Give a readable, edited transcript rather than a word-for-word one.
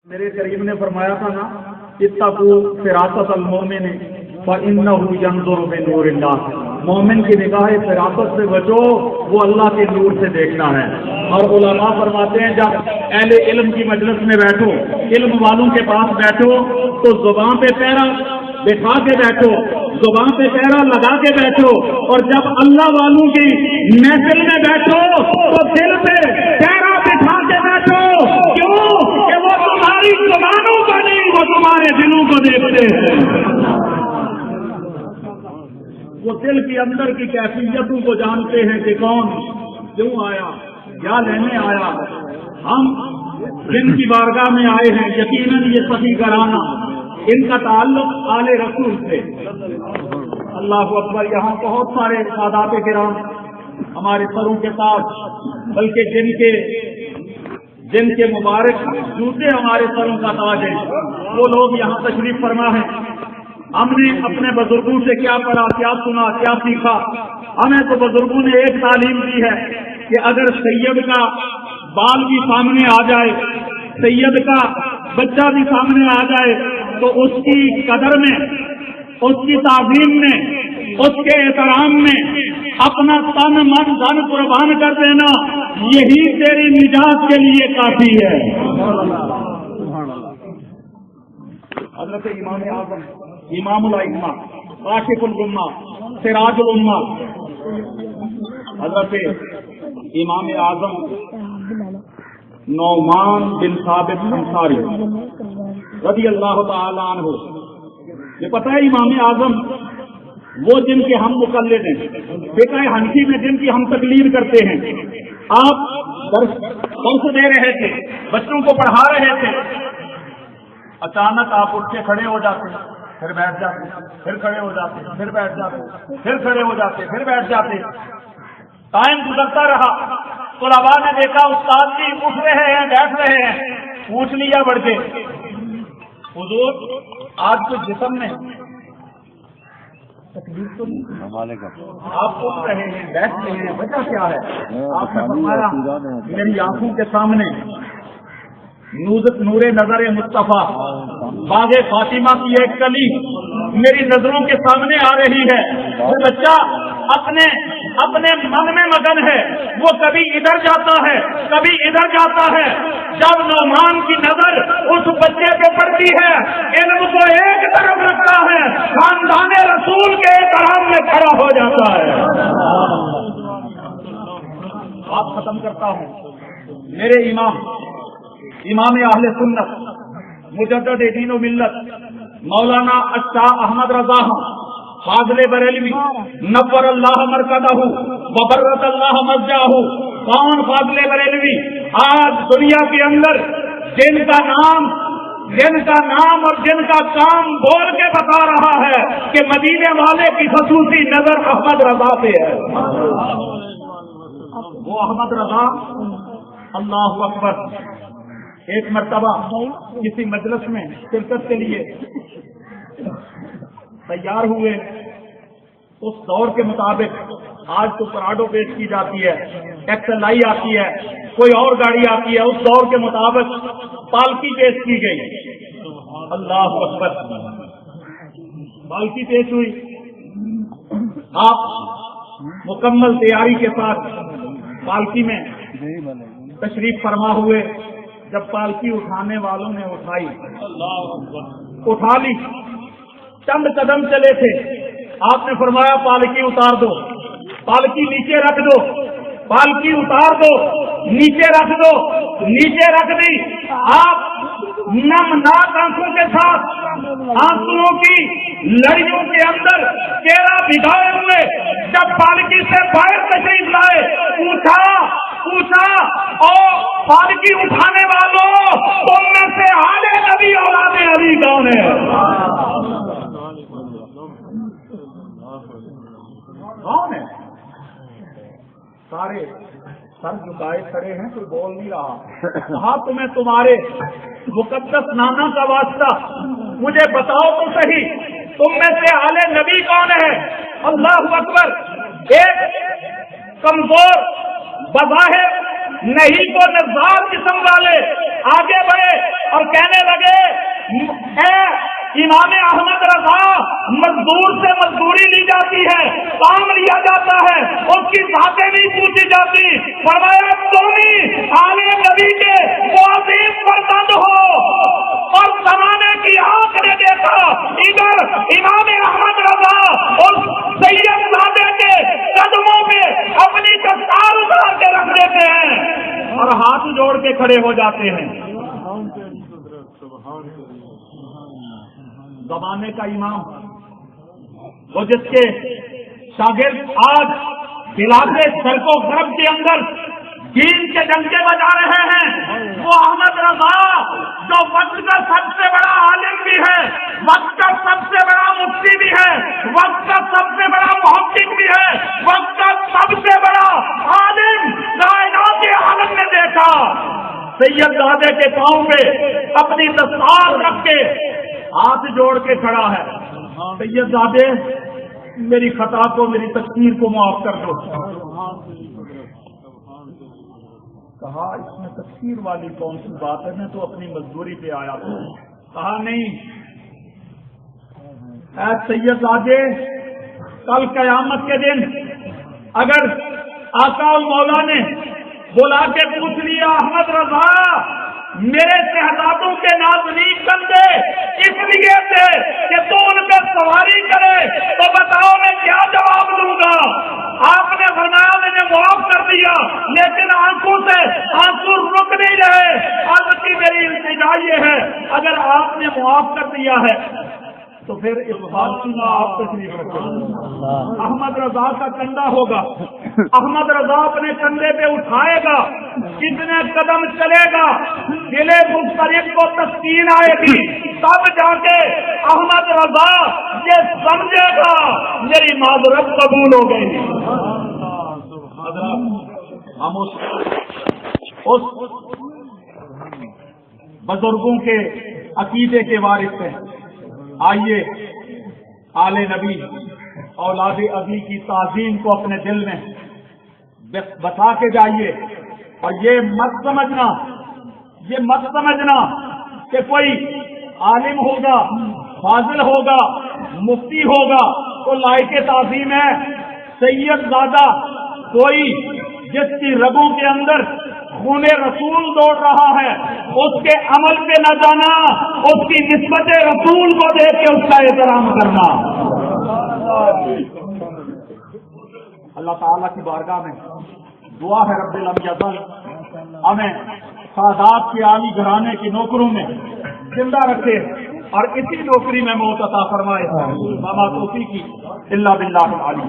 میرے کریم نے فرمایا تھا نا اتقوا فراست المؤمن فإنه ينظر بنور اللہ، مومن کی نگاہ فراست سے بچو، وہ اللہ کے نور سے دیکھنا ہے۔ اور علماء فرماتے ہیں جب اہل علم کی مجلس میں بیٹھو، علم والوں کے پاس بیٹھو تو زبان پہ پیرا بٹھا کے بیٹھو، زبان پہ پیرا لگا کے بیٹھو، اور جب اللہ والوں کی محفل میں بیٹھو تو دل پہ پیرا بٹھا کے بیٹھو۔ کیوں کہ وہ تمہاری زبانوں کو نہیں، وہ تمہارے دلوں کو دیکھتے ہیں، وہ دل کے اندر کی کیفیتوں کو جانتے ہیں کہ کون کیوں آیا، کیا لینے آیا۔ ہم جن کی بارگاہ میں آئے ہیں یقیناً یہ صحیح کرانا، ان کا تعلق آل رسول سے۔ اللہ اکبر، یہاں بہت سارے سادات کرام ہمارے سروں کے ساتھ، بلکہ جن کے مبارک جوتے ہمارے سروں کا تاج ہیں، وہ لوگ یہاں تشریف فرما ہیں۔ ہم نے اپنے بزرگوں سے کیا پڑھا، کیا سنا، کیا سیکھا؟ ہمیں تو بزرگوں نے ایک تعلیم دی ہے کہ اگر سید کا بال بھی سامنے آ جائے، سید کا بچہ بھی سامنے آ جائے تو اس کی قدر میں، اس کی تعظیم میں، اس کے احترام میں اپنا تن من دھن قربان کر دینا، یہی تیری نجات کے لیے کافی ہے۔ حضرت امام اعظم، امام الائمہ، کاشف الغمہ، سراج الامہ، حضرت امام اعظم نعمان بن ثابت انصاری رضی اللہ تعالی عنہ، یہ پتہ ہے امام اعظم وہ جن کے ہم مقلد ہیں، فقہ حنفی میں جن کی ہم تقلید کرتے ہیں۔ آپ درس دے رہے تھے، بچوں کو پڑھا رہے تھے، اچانک آپ اٹھ کے کھڑے ہو جاتے، پھر بیٹھ جاتے، پھر کھڑے ہو جاتے، پھر بیٹھ جاتے، پھر کھڑے ہو جاتے، پھر بیٹھ جاتے۔ ٹائم گزرتا رہا، طلباء نے دیکھا استاد جی اٹھ رہے ہیں، بیٹھ رہے ہیں، پوچھ لیا بڑھ کے، حضور آج تو جسم میں تکلیف تو نہیں، آپ اٹھ رہے ہیں، بیٹھ رہے ہیں، وجہ کیا ہے؟ آپ نے فرمایا میری آنکھوں کے سامنے نور نظر مصطفیٰ باغ فاطمہ کی ایک کلی میری نظروں کے سامنے آ رہی ہے۔ وہ بچہ اپنے من میں مگن ہے، وہ کبھی ادھر جاتا ہے، کبھی ادھر جاتا ہے۔ جب نعمان کی نظر اس بچے پہ پڑتی ہے، علم کو ایک طرف رکھتا ہے، خاندان رسول کے احترام میں کھڑا ہو جاتا ہے۔ بات ختم کرتا ہوں۔ میرے امام اہل سنت، مجدد دین و ملت، مولانا الشاہ احمد رضا فاضل بریلوی نور اللہ مرکزہ وبرت اللہ مسجدہ۔ کون فاضل بریلوی؟ آج دنیا کے اندر جن کا نام اور جن کا کام بول کے بتا رہا ہے کہ مدینے والے کی خصوصی نظر احمد رضا پہ ہے، وہ احمد رضا، اللہ اکبر، ایک مرتبہ کسی مجلس میں شرکت کے لیے تیار ہوئے۔ اس دور کے مطابق آج تو پراڈو پیش کی جاتی ہے، ایکسل آئی آتی ہے، کوئی اور گاڑی آتی ہے، اس دور کے مطابق پالکی پیش کی گئی۔ اللہ اکبر، پالکی پیش ہوئی، آپ مکمل تیاری کے ساتھ پالکی میں تشریف فرما ہوئے۔ جب پالکی اٹھانے والوں نے اٹھا لی، چند قدم چلے تھے، آپ نے فرمایا پالکی اتار دو، پالکی نیچے رکھ دو، پالکی اتار دو، نیچے رکھ دو، نیچے رکھ دی۔ آپ نمناک آنکھوں کے ساتھ آنسوؤں کی لڑیوں کے اندر چہرہ بھگائے ہوئے جب پالکی سے باہر تشریف لائے، پوچھا او پالکی اٹھانے والوں، تم میں سے آل نبی اولاد علی کون ہے؟ کون ہے؟ سارے سر جھکائے کھڑے ہیں، کوئی بول نہیں رہا۔ کہا تمہیں تمہارے مقدس نانا کا واسطہ، مجھے بتاؤ تو صحیح، تم میں سے آل نبی کون ہے؟ اللہ اکبر، ایک کمزور بظاہر نہیں تو نزار قسم والے آگے بڑھے اور کہنے لگے اے امام احمد رضا، مزدور سے مزدوری لی جاتی ہے، کام لیا جاتا ہے، اس کی ذاتیں نہیں پوچھی جاتی۔ فرمایا تم ہی آل نبی کے معزز فرزند ہو، اور زمانے کی آنکھ نے دیکھا ادھر امام احمد رضا اور سید زادے کے قدموں میں اپنی دستار اتار کے رکھ دیتے ہیں اور ہاتھ جوڑ کے کھڑے ہو جاتے ہیں۔ زمانے کا امام، وہ جس کے شاگرد آج بلاد شرق و غرب کے اندر دین کے ڈنکے بجا رہے ہیں، وہ احمد رضا جو وقت کا سب سے بڑا عالم بھی ہے، وقت کا سب سے بڑا مفتی بھی ہے، وقت کا سب سے بڑا محقق بھی ہے، وقت کا سب سے بڑا عالم کائنات کے عالم نے دیکھا سید زادے کے پاؤں پہ اپنی دستار رکھ کے ہاتھ جوڑ کے کھڑا ہے۔ سید زادے میری خطا کو، میری تقصیر کو معاف کر دو۔ کہا اس میں تقصیر والی کون سی بات ہے، میں تو اپنی مزدوری پہ آیا تھا۔ کہا نہیں اے سید زادے، کل قیامت کے دن اگر آقا و مولا نے بلا کے پوچھ لیا احمد رضا میرے شہزادوں کے نازنین بندے اس لیے تھے کہ تو ان پہ سواری کرے، تو بتاؤ میں کیا جواب دوں گا؟ آپ نے فرمایا میں نے معاف کر دیا، لیکن آنکھوں سے آنسو رک نہیں رہے۔ اب کی میری التجا یہ ہے اگر آپ نے معاف کر دیا ہے تو پھر اس بات کی آپ تشریف رکھیں۔ احمد رضا کا کندھا ہوگا، احمد رضا اپنے کندھے پہ اٹھائے گا، کتنے قدم چلے گا، دل مضطرب کو تسکین آئے گی، تب جا کے احمد رضا یہ سمجھے گا میری معذرت قبول ہو گئی۔ ہم اس بزرگوں کے عقیدے کے وارث ہیں۔ آئیے آل نبی اولاد ابی کی تعظیم کو اپنے دل میں بتا کے جائیے، اور یہ مت سمجھنا کہ کوئی عالم ہوگا، فاضل ہوگا، مفتی ہوگا تو لائق تعظیم ہے۔ سید زادہ کوئی جس کی رگوں کے اندر خون رسول دوڑ رہا ہے، اس کے عمل پہ نہ جانا، اس کی نسبت رسول کو دیکھ کے اس کا احترام کرنا۔ اللہ تعالیٰ کی بارگاہ میں دعا ہے رب العالمین ہمیں سادات کے عالی گھرانے کی نوکروں میں زندہ رکھے اور اسی نوکری میں موت عطا فرمائے۔ وما توفیقی الا باللہ العلی۔